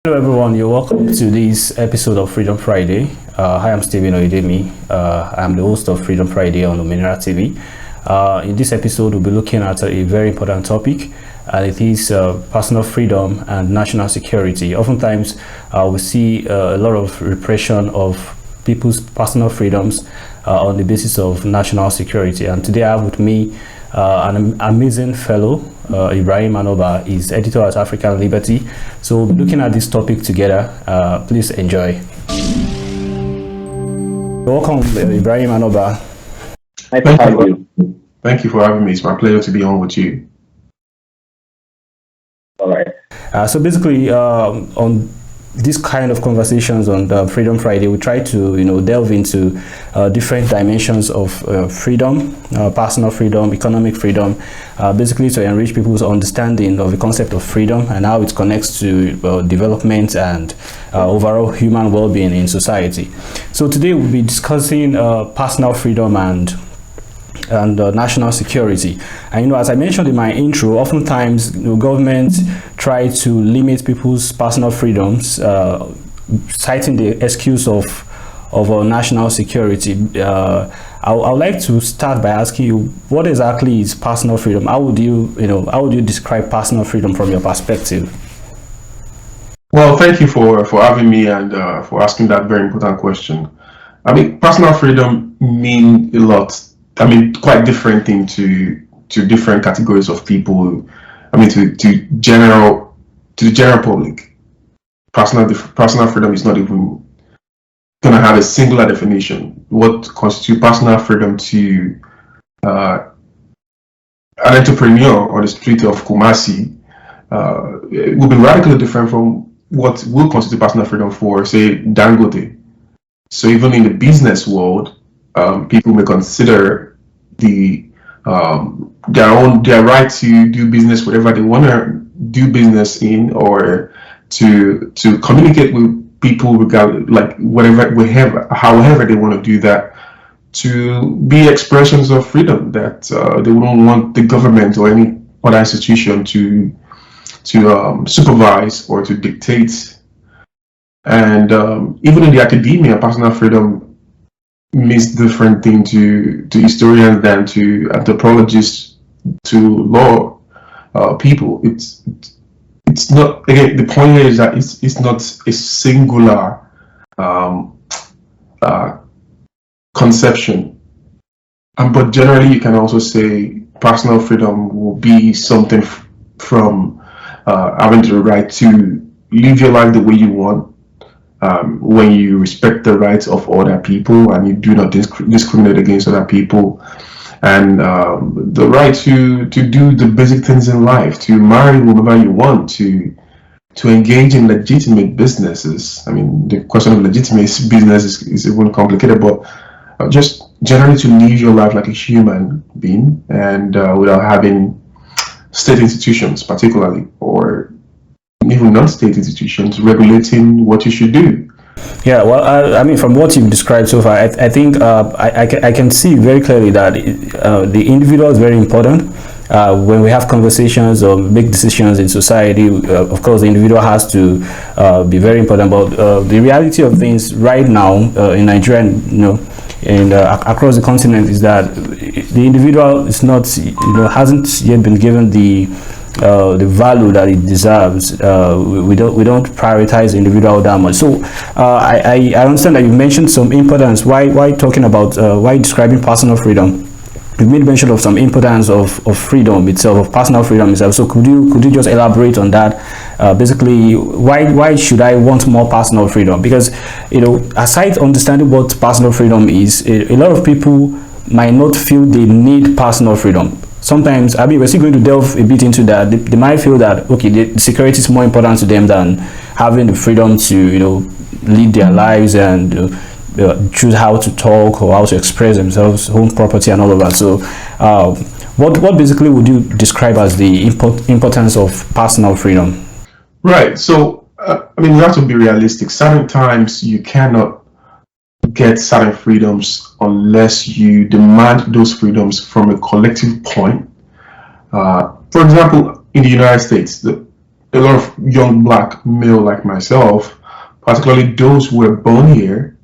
Hello everyone, you're welcome to this episode of Freedom Friday. Hi, I'm Stephen Oyedemi. I'm the host of Freedom Friday on Luminara TV. In this episode, we'll be looking at a very important topic, and it is personal freedom and national security. Oftentimes, we see a lot of repression of people's personal freedoms on the basis of national security. And today I have with me an amazing fellow, Ibrahim Anoba, is editor at African Liberty. So we'll be looking at this topic together. Please enjoy. Welcome, Ibrahim Anoba. Thank you for having me. It's my pleasure to be on with you. All right. So basically, on these kind of conversations on Freedom Friday, we try to delve into different dimensions of freedom, personal freedom, economic freedom, basically to enrich people's understanding of the concept of freedom and how it connects to development and overall human well-being in society. So today we'll be discussing personal freedom and national security. And as I mentioned in my intro, oftentimes governments try to limit people's personal freedoms, citing the excuse of national security. I would like to start by asking you, what exactly is personal freedom? How would you describe personal freedom from your perspective? Well, thank you for having me and for asking that very important question. I mean, personal freedom means a lot. I mean, quite different thing to different categories of people. I mean, to the general public, personal freedom is not even going to have a singular definition. What constitutes personal freedom to an entrepreneur on the street of Kumasi will be radically different from what will constitute personal freedom for, say, Dangote. So even in the business world, people may consider their right to do business whatever they want to do business in, or to communicate with people regardless, like however they want to do that, to be expressions of freedom that they wouldn't want the government or any other institution to supervise or to dictate. And even in the academia, personal freedom means different thing to historians than to anthropologists, to law people. It's not, again, the point here is that it's not a singular conception, but generally you can also say personal freedom will be something from having the right to live your life the way you want, when you respect the rights of other people and you do not discriminate against other people, and the right to do the basic things in life, to marry whomever you want, to engage in legitimate businesses. I mean, the question of legitimate business is even complicated, but just generally to live your life like a human being, and without having state institutions particularly, or even non-state institutions regulating what you should do. Yeah, well, I mean, from what you've described so far, I think I can see very clearly that the individual is very important. When we have conversations or make decisions in society, of course, the individual has to be very important. But the reality of things right now in Nigeria, and across the continent, is that the individual is not, hasn't yet been given the value that it deserves. We don't prioritize the individual that much. So I understand that you mentioned some importance. Why talking about why describing personal freedom? You made mention of some importance of freedom itself, of personal freedom itself. So could you just elaborate on that? Basically, why should I want more personal freedom? Because aside understanding what personal freedom is, a lot of people might not feel they need personal freedom. Sometimes, I mean, we're still going to delve a bit into that. They might feel that, okay, the security is more important to them than having the freedom to, lead their lives and choose how to talk or how to express themselves, home property and all of that. So, what basically would you describe as the importance of personal freedom? Right. So, I mean, we have to be realistic. Certain times you cannot get certain freedoms unless you demand those freedoms from a collective point. For example, in the United States, a lot of young black male like myself, particularly those who were born here,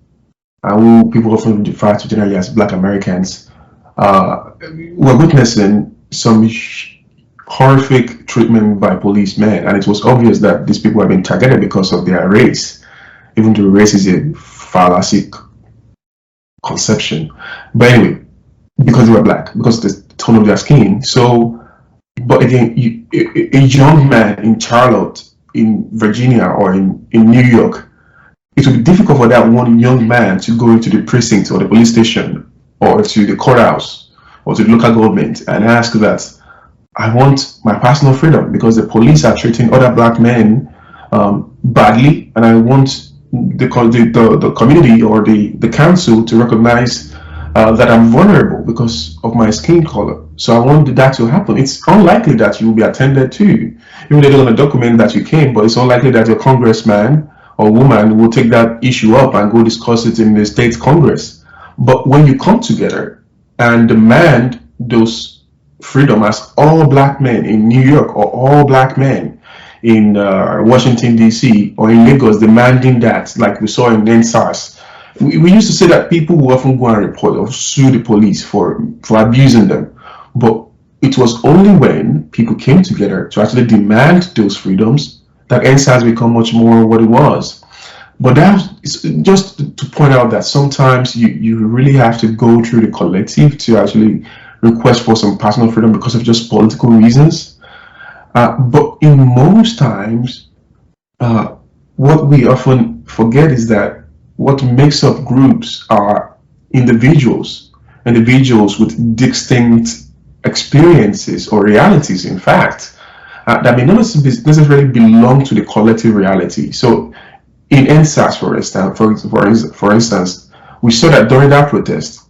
and who people often refer to generally as Black Americans, were witnessing some horrific treatment by policemen, and it was obvious that these people had been targeted because of their race, even though race is a fallacy conception. But anyway, because they were black, because of the tone of their skin. So, but again, a young man in Charlotte, in Virginia, or in New York, it would be difficult for that one young man to go into the precinct or the police station or to the courthouse or to the local government and ask that I want my personal freedom because the police are treating other black men badly, and I want the community or the council to recognize that I'm vulnerable because of my skin color. So I want that to happen. It's unlikely that you will be attended to, even though they're going to document that you came, but it's unlikely that your congressman or woman will take that issue up and go discuss it in the state congress. But when you come together and demand those freedom as all black men in New York or all black men in Washington D.C. or in Lagos demanding that, like we saw in NSAS, we used to say that people will often go and report or sue the police for abusing them, but it was only when people came together to actually demand those freedoms that NSAS become much more what it was. But that's just to point out that sometimes you really have to go through the collective to actually request for some personal freedom because of just political reasons. But in most times, what we often forget is that what makes up groups are individuals with distinct experiences or realities, in fact, that may not necessarily belong to the collective reality. So in NSAS, for instance, we saw that during that protest,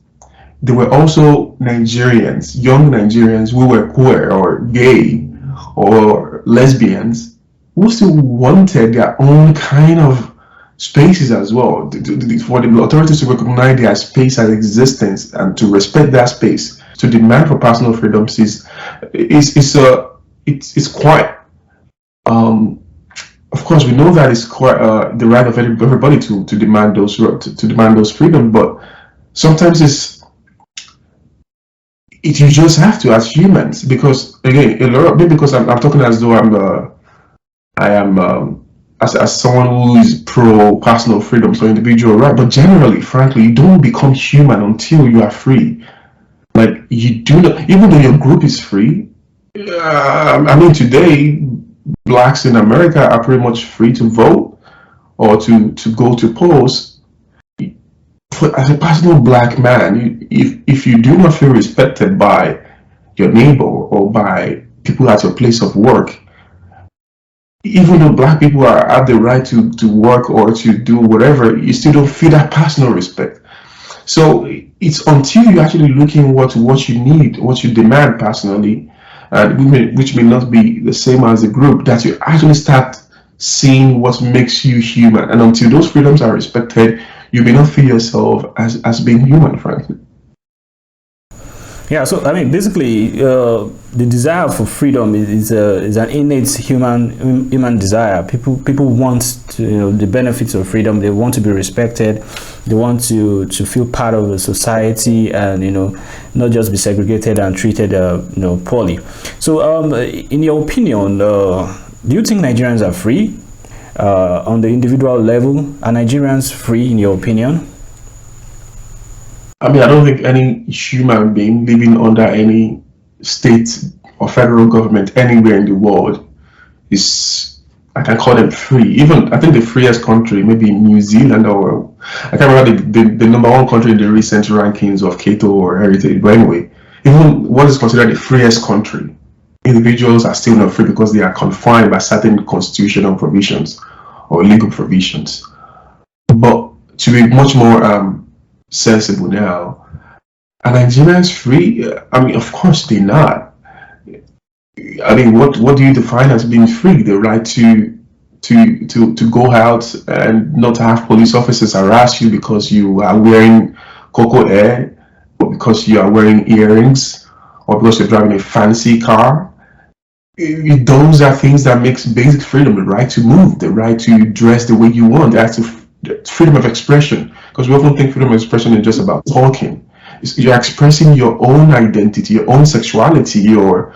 there were also Nigerians, young Nigerians who were queer or gay or lesbians, who still wanted their own kind of spaces as well, for the authorities to recognize their space as existence and to respect that space, to demand for personal freedoms is quite of course we know that it's quite the right of everybody to demand those freedoms, but sometimes you just have to as humans, because again maybe because I'm talking as though I am as someone who is pro personal freedom, so individual right, but generally, frankly, you don't become human until you are free. Like, you do not, even though your group is free. I mean, today blacks in America are pretty much free to vote or to go to polls. But as a personal black man, if you do not feel respected by your neighbor or by people at your place of work, even though black people have the right to work or to do whatever, you still don't feel that personal respect. So it's until you actually looking what you need, what you demand personally, which may not be the same as a group, that you actually start seeing what makes you human. And until those freedoms are respected, you may not feel yourself as being human, frankly. Yeah, so I mean, basically, the desire for freedom is an innate human desire. People want to, the benefits of freedom. They want to be respected. They want to feel part of a society, and not just be segregated and treated poorly. So, in your opinion, do you think Nigerians are free on the individual level? Are Nigerians free, in your opinion? I mean, I don't think any human being living under any state or federal government anywhere in the world is, I can call them free. Even, I think the freest country, maybe New Zealand, or I can't remember the number one country in the recent rankings of Cato or Heritage. But anyway, even what is considered the freest country, individuals are still not free because they are confined by certain constitutional provisions or legal provisions. But to be much more sensible now, are Nigerians free? I mean, of course they're not. I mean, what do you define as being free? The right to go out and not have police officers harass you because you are wearing cocoa hair, or because you are wearing earrings, or because you're driving a fancy car. those are things that makes basic freedom: the right to move, the right to dress the way you want, that's freedom of expression. Because we often think freedom of expression is just about talking. You're expressing your own identity, your own sexuality, your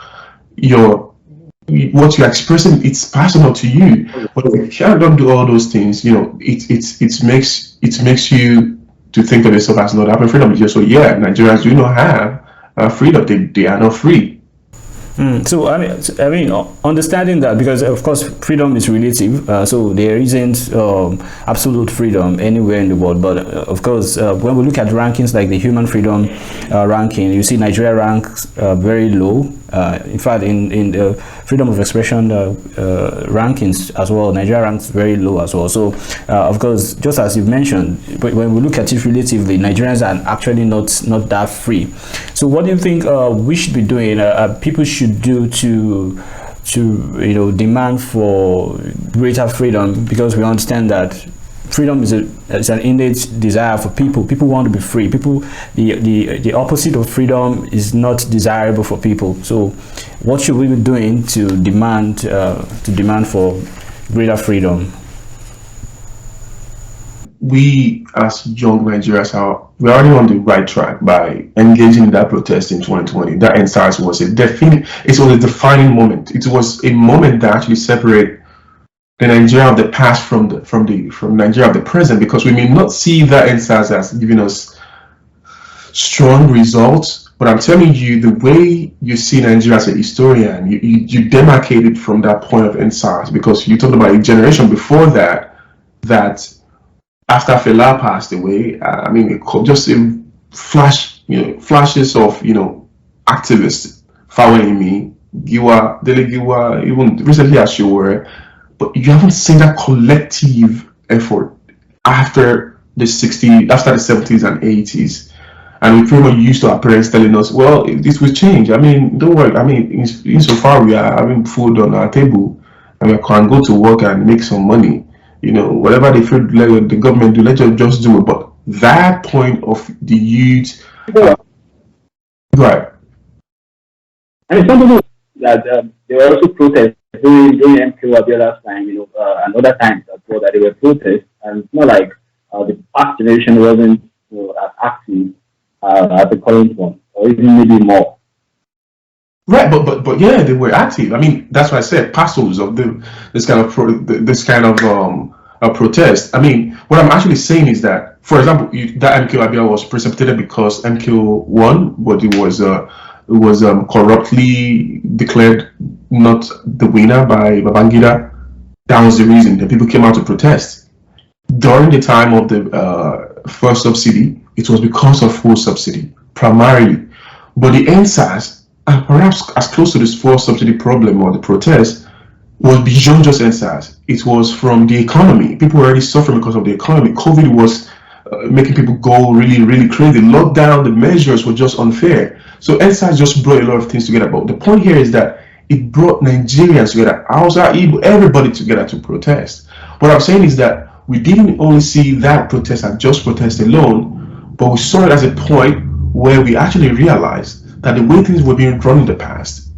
what you're expressing. It's personal to you. But if you can't do all those things, it makes you to think of yourself as not having freedom. So yeah, Nigerians do not have freedom. They are not free. So understanding that, because of course freedom is relative, so there isn't absolute freedom anywhere in the world. But of course, when we look at rankings like the Human Freedom ranking, you see Nigeria ranks very low. In fact, in the freedom of expression rankings as well, Nigeria ranks very low as well. So, of course, just as you've mentioned, when we look at it relatively, Nigerians are actually not that free. So, what do you think we should be doing? People should do to demand for greater freedom, because we understand that freedom is an innate desire for people. People want to be free. The opposite of freedom is not desirable for people. So what should we be doing to demand for greater freedom? We as young Nigerians we're already on the right track by engaging in that protest in 2020. That NSAS was it was a defining moment. It was a moment that actually separated the Nigeria of the past from Nigeria of the present, because we may not see that NSAS as giving us strong results, but I'm telling you, the way you see Nigeria as a historian, you demarcated from that point of NSAS, because you talked about a generation before that after Fela passed away, just a flashes of activists following me, Giwa, Dele Giwa, even recently Ashore, but you haven't seen that collective effort after the 70s and 80s. And we pretty much used to our parents telling us, well, this will change. I mean, don't worry. I mean, insofar we are having food on our table and we can go to work and make some money, whatever they feel like the government do, let's just do it. But that point of the youth, right? And some people that they were also protests during MK Abiola's time, and other times as well, that they were protests, and it's not like the past generation wasn't as active as the current one, or even maybe more. Right, but yeah, they were active. I mean, that's why I said parcels of this kind of protest. I mean, what I'm actually saying is that, for example, that MK Abia was precipitated because MK won, but it was corruptly declared not the winner by Babangida. That was the reason that people came out to protest. During the time of the first subsidy, it was because of full subsidy primarily, but the NSAS, and perhaps as close to this fuel subsidy problem or the protest, was beyond just NSAS. It was from the economy. People were already suffering because of the economy. COVID was making people go really, really crazy. Lockdown, the measures were just unfair. So NSAS just brought a lot of things together. But the point here is that it brought Nigerians together, Hausa, Igbo, everybody together to protest. What I'm saying is that we didn't only see that protest as just protest alone, but we saw it as a point where we actually realized that the way things were being run in the past,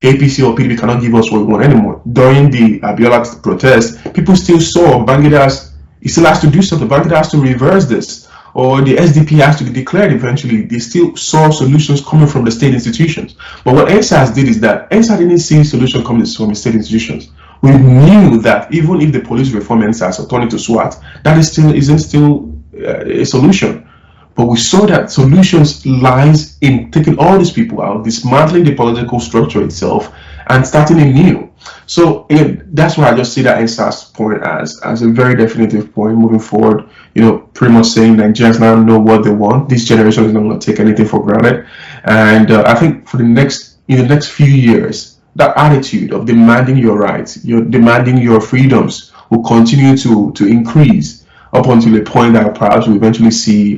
APC or PDP cannot give us what we want anymore. During the Abiola protest, people still saw Babangida he still has to do something. Babangida has to reverse this, or the SDP has to be declared eventually. They still saw solutions coming from the state institutions. But what NSAS did is that NSAS didn't see solutions coming from the state institutions. We knew that even if the police reform NSAS or turn it to SWAT, that isn't still a solution. But we saw that solutions lies in taking all these people out, dismantling the political structure itself, and starting anew. So again, that's why I just see that NSAS point as a very definitive point moving forward. Pretty much saying Nigerians now know what they want. This generation is not going to take anything for granted, and I think for in the next few years, that attitude of demanding your rights, demanding your freedoms, will continue to increase up until a point that perhaps we eventually see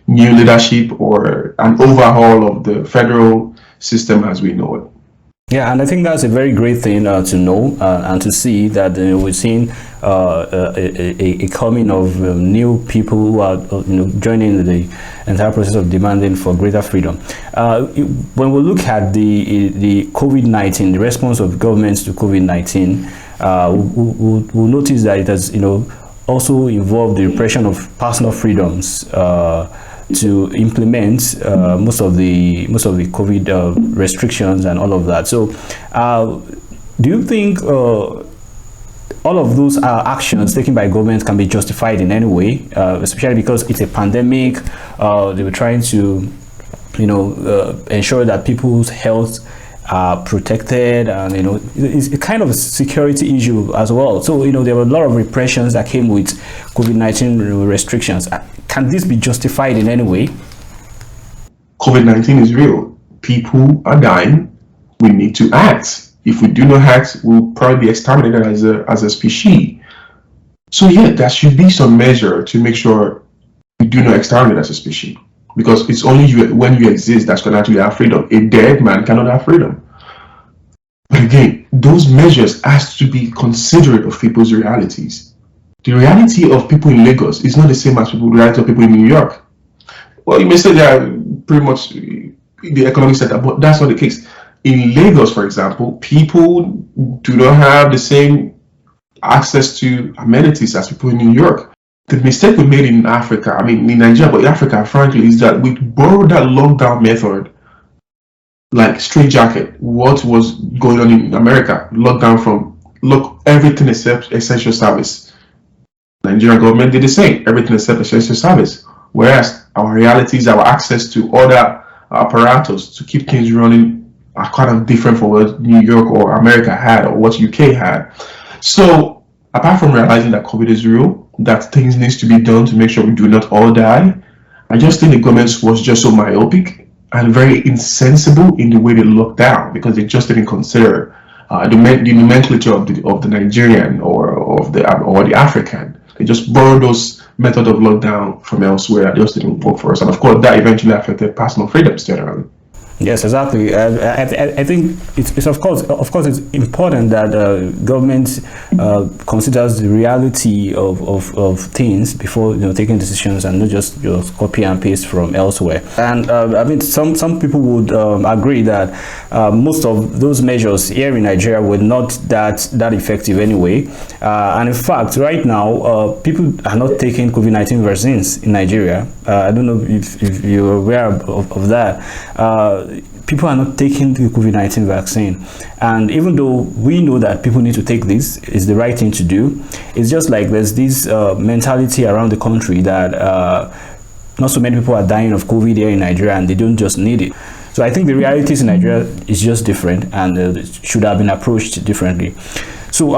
new leadership or an overhaul of the federal system as we know it. Yeah, and I think that's a very great thing to know and to see that we're seeing a coming of new people who are joining the entire process of demanding for greater freedom. When we look at the COVID-19, the response of governments to COVID-19, we'll notice that it has also involved the repression of personal freedoms. To implement most of the COVID restrictions and all of that. So, do you think all of those actions taken by government can be justified in any way, especially because it's a pandemic? They were trying to, ensure that people's health are protected, and it's a kind of a security issue as well. So there were a lot of repressions that came with COVID-19 restrictions. Can this be justified in any way? COVID-19 is real. People are dying. We need to act. If we do not act, we'll probably be exterminated as a species. So yeah, there should be some measure to make sure we do not exterminate as a species. Because it's only when you exist that's going to actually have freedom. A dead man cannot have freedom. But again, those measures has to be considerate of people's realities. The reality of people in Lagos is not the same as the reality of people in New York. Well, you may say they are pretty much the economic setup, but that's not the case. In Lagos, for example, people do not have the same access to amenities as people in New York. The mistake we made in Africa, in Nigeria, but in Africa, frankly, is that we borrowed that lockdown method like straitjacket. What was going on in America? Lockdown from everything except essential service. Nigerian government did the same, everything except essential service. Whereas our realities, our access to other apparatus to keep things running are kind of different from what New York or America had or what UK had. So apart from realizing that COVID is real, that things needs to be done to make sure we do not all die, I just think the government was just so myopic and very insensible in the way they looked down, because they just didn't consider the nomenclature of the Nigerian or the African. They just borrowed those methods of lockdown from elsewhere that just didn't work for us, and of course that eventually affected personal freedoms generally. Yes, exactly. I think it's of course it's important that government considers the reality of things before taking decisions, and not just copy and paste from elsewhere. And some people would agree that most of those measures here in Nigeria were not that effective anyway. And in fact, right now, people are not taking COVID-19 vaccines in Nigeria. I don't know if you're aware of that. People are not taking the COVID-19 vaccine, and even though we know that people need to take this, is the right thing to do, it's just like there's this mentality around the country that not so many people are dying of COVID here in Nigeria and they don't just need it. So I think the realities in Nigeria is just different, and should have been approached differently. So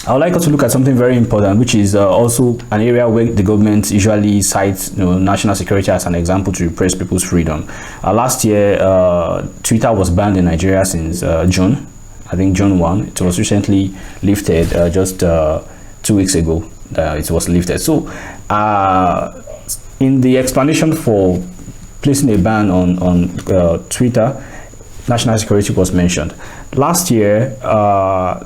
I would like us to look at something very important, which is also an area where the government usually cites national security as an example to repress people's freedom. Last year, Twitter was banned in Nigeria since June. I think June 1. It was recently lifted just 2 weeks ago. It was lifted. So in the explanation for placing a ban on Twitter, national security was mentioned. Last year,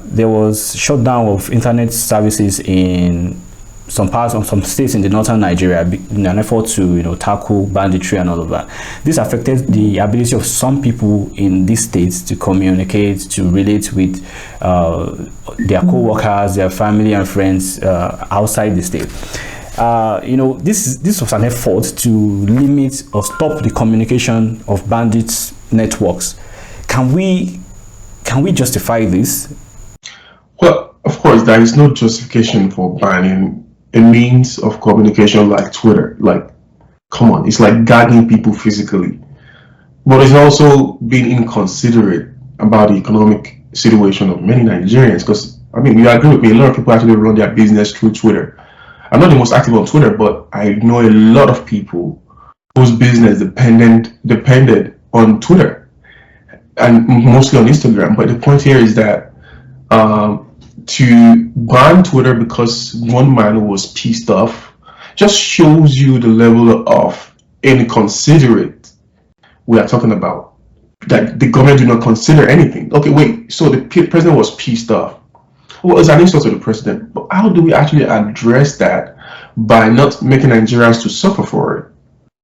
there was shutdown of internet services in some parts of some states in the northern Nigeria in an effort to tackle banditry and all of that. This affected the ability of some people in these states to communicate, to relate with their co-workers, their family and friends outside the state. This was an effort to limit or stop the communication of bandits networks. Can we justify this? Well, of course, there is no justification for banning a means of communication like Twitter. Like, come on, it's like gagging people physically. But it's also being inconsiderate about the economic situation of many Nigerians. Because, you agree with me, a lot of people actually run their business through Twitter. I'm not the most active on Twitter, but I know a lot of people whose business depended on Twitter, and mostly on Instagram. But the point here is that to ban Twitter because one man was pissed off just shows you the level of inconsiderate we are talking about. that the government do not consider anything. Okay, wait, so the president was pissed off. Well, it's an insult to the president, but how do we actually address that by not making Nigerians to suffer for it?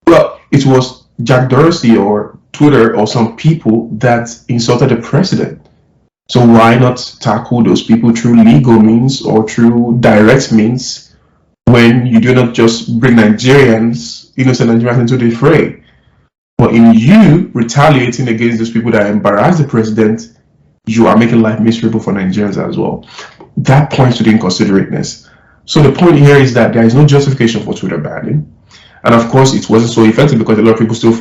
Well, it was Jack Dorsey or Twitter or some people that insulted the president. So why not tackle those people through legal means or through direct means when you do not just bring Nigerians, innocent Nigerians into the fray? But in you retaliating against those people that embarrass the president, you are making life miserable for Nigerians as well. That points to the inconsiderateness. So the point here is that there is no justification for Twitter banning. And of course, it wasn't so effective because a lot of people still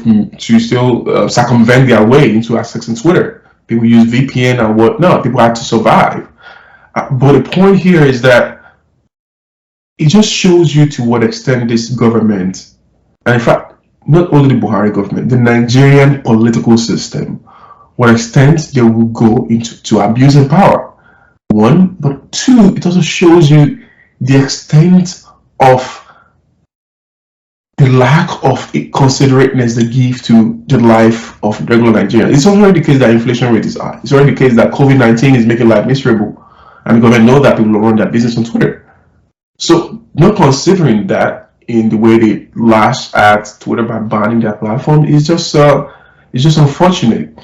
circumvent their way into accessing Twitter. People use VPN and whatnot. People had to survive. But the point here is that it just shows you to what extent this government, and in fact, not only the Buhari government, the Nigerian political system, what extent they will go into abusing power. One, but two, it also shows you the extent of the lack of considerateness they give to the life of regular Nigerians. It's already the case that inflation rate is high. It's already the case that COVID-19 is making life miserable, and the government know that people will run their business on Twitter. So, not considering that in the way they lash at Twitter by banning their platform is just unfortunate.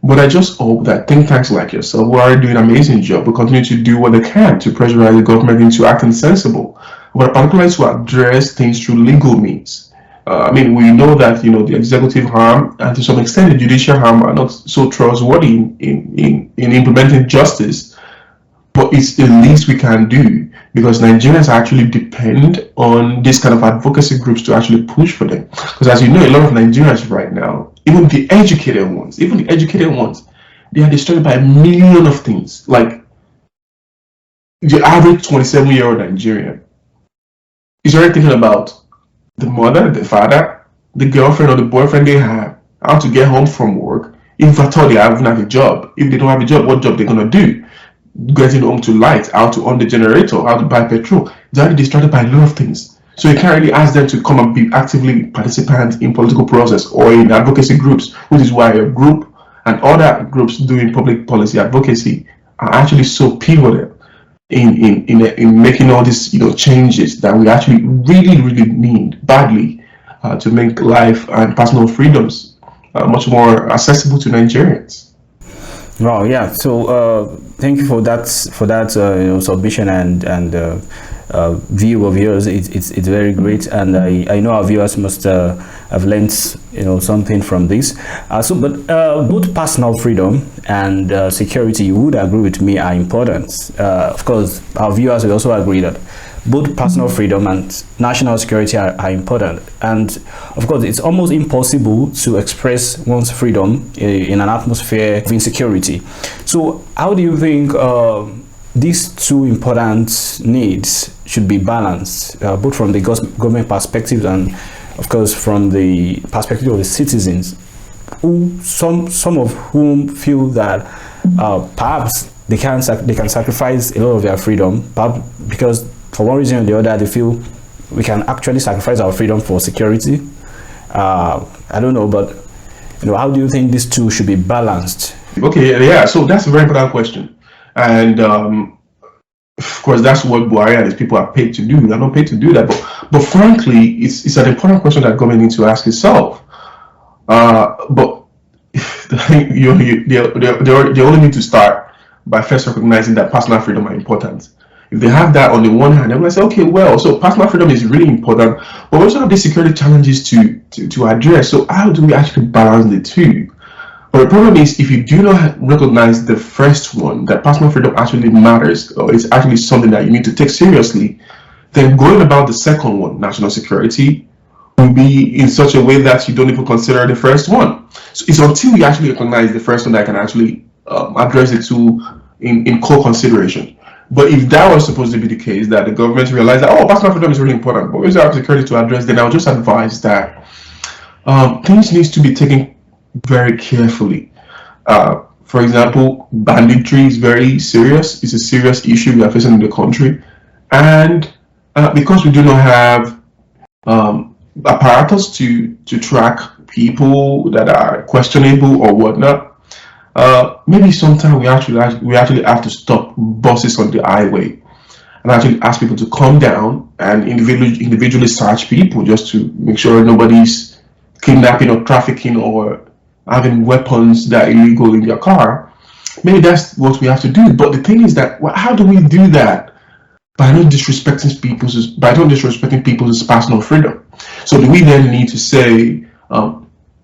But I just hope that think tanks like yourself, who are doing an amazing job, will continue to do what they can to pressurize the government into acting sensible, but particularly to address things through legal means. We know that the executive arm and to some extent the judicial arm are not so trustworthy in implementing justice, but it's the least we can do because Nigerians actually depend on this kind of advocacy groups to actually push for them. Because as you know, a lot of Nigerians right now, even the educated ones, they are distracted by a million of things. Like the average 27-year-old Nigerian is already thinking about the mother, the father, the girlfriend or the boyfriend they have, how to get home from work, if at all they even have a job. If they don't have a job, what job they're going to do? Getting home to light, how to on the generator, how to buy petrol. They're already distracted by a lot of things. So you can't really ask them to come and be actively participants in political process or in advocacy groups, which is why a group and other groups doing public policy advocacy are actually so pivotal in making all these changes that we actually really need badly to make life and personal freedoms much more accessible to Nigerians. Wow, yeah. So thank you for that submission and view of yours. It's very great, and I know our viewers must have learned something from this. But both personal freedom and security, you would agree with me, are important. Of course, our viewers will also agree that both personal freedom and national security are important. And of course, it's almost impossible to express one's freedom in an atmosphere of insecurity. So how do you think these two important needs should be balanced, both from the government perspective and, of course, from the perspective of the citizens, who some of whom feel that perhaps they can sacrifice a lot of their freedom, perhaps because for one reason or the other, they feel we can actually sacrifice our freedom for security. I don't know, but how do you think these two should be balanced? Okay, yeah. So that's a very important question, and of course, that's what Buhari and his people are paid to do. They're not paid to do that, but frankly, it's an important question that government needs to ask itself. But they only need to start by first recognizing that personal freedom are important. If they have that on the one hand, they're going to say, okay, well, so personal freedom is really important, but we also have these security challenges to address. So how do we actually balance the two? But the problem is, if you do not recognize the first one, that personal freedom actually matters, or it's actually something that you need to take seriously, then going about the second one, national security, will be in such a way that you don't even consider the first one. So it's until you actually recognize the first one that can actually address the two in co-consideration. But if that was supposed to be the case, that the government realized that, personal freedom is really important, but we also have security to address, then I would just advise that things need to be taken very carefully. For example, banditry is very serious. It's a serious issue we are facing in the country. And because we do not have apparatus to track people that are questionable or whatnot, maybe sometimes we actually have to stop buses on the highway and actually ask people to calm down and individually search people just to make sure nobody's kidnapping or trafficking or having weapons that are illegal in their car. Maybe that's what we have to do. But the thing is that, well, how do we do that? By not disrespecting people's personal freedom. So do we then need to say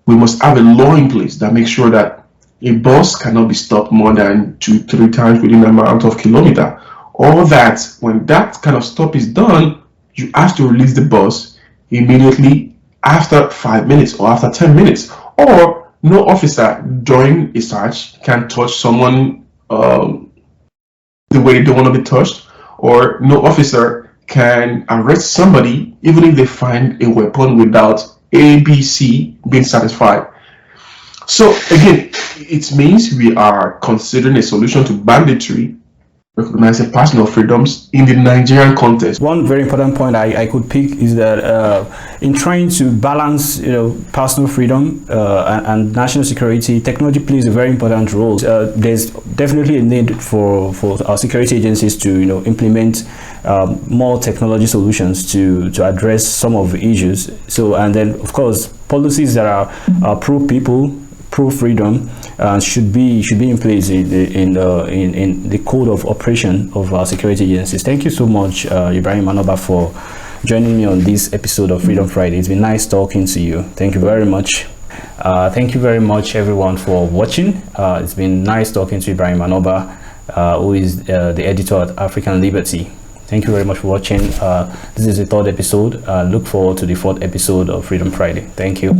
we must have a law in place that makes sure that a bus cannot be stopped more than 2-3 times within an amount of kilometer, or that when that kind of stop is done, you have to release the bus immediately after 5 minutes or after 10 minutes, or no officer during a search can touch someone the way they want to be touched, or no officer can arrest somebody even if they find a weapon without ABC being satisfied. So again, it means we are considering a solution to banditry, recognizing personal freedoms in the Nigerian context. One very important point I could pick is that in trying to balance, personal freedom and national security, technology plays a very important role. There's definitely a need for our security agencies to implement more technology solutions to address some of the issues. So, and then of course policies that are pro people, pro freedom should be in place in the code of operation of our security agencies. Thank you so much, Ibrahim Anoba, for joining me on this episode of Freedom Friday. It's been nice talking to you. Thank you very much. Thank you very much, everyone, for watching. It's been nice talking to Ibrahim Anoba, who is the editor at African Liberty. Thank you very much for watching. This is the 3rd episode. Look forward to the 4th episode of Freedom Friday. Thank you.